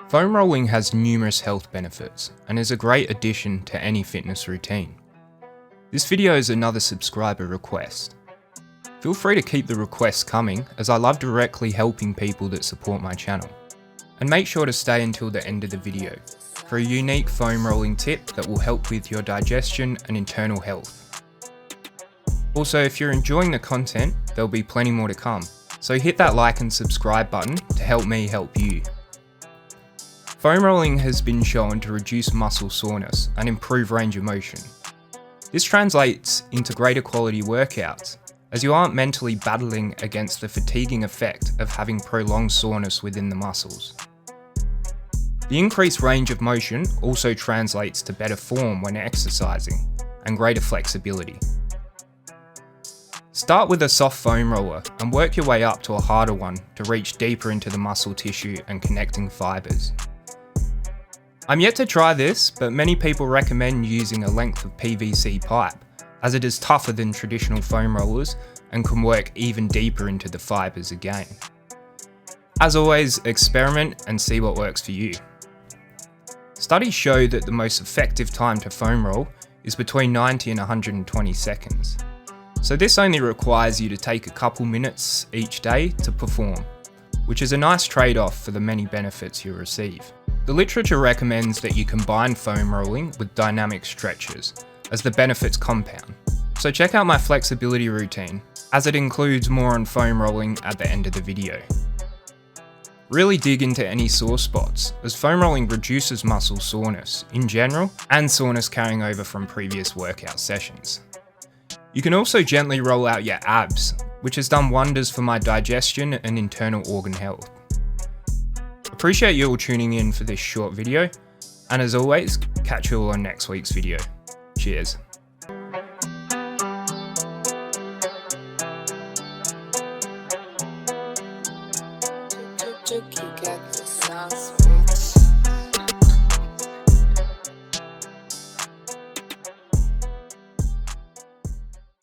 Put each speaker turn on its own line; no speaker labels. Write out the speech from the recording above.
Foam rolling has numerous health benefits and is a great addition to any fitness routine. This video is another subscriber request. Feel free to keep the requests coming, as I love directly helping people that support my channel. And make sure to stay until the end of the video for a unique foam rolling tip that will help with your digestion and internal health. Also, if you're enjoying the content, there'll be plenty more to come, so hit that like and subscribe button to help me help you. Foam rolling has been shown to reduce muscle soreness and improve range of motion. This translates into greater quality workouts, as you aren't mentally battling against the fatiguing effect of having prolonged soreness within the muscles. The increased range of motion also translates to better form when exercising and greater flexibility. Start with a soft foam roller and work your way up to a harder one to reach deeper into the muscle tissue and connecting fibres. I'm yet to try this, but many people recommend using a length of PVC pipe, as it is tougher than traditional foam rollers and can work even deeper into the fibres again. As always, experiment and see what works for you. Studies show that the most effective time to foam roll is between 90 and 120 seconds. So this only requires you to take a couple minutes each day to perform, which is a nice trade-off for the many benefits you receive. The literature recommends that you combine foam rolling with dynamic stretches, as the benefits compound. So check out my flexibility routine, as it includes more on foam rolling at the end of the video. Really dig into any sore spots, as foam rolling reduces muscle soreness in general and soreness carrying over from previous workout sessions. You can also gently roll out your abs, which has done wonders for my digestion and internal organ health. Appreciate you all tuning in for this short video, and as always, catch you all on next week's video. Cheers.
You got the sauce.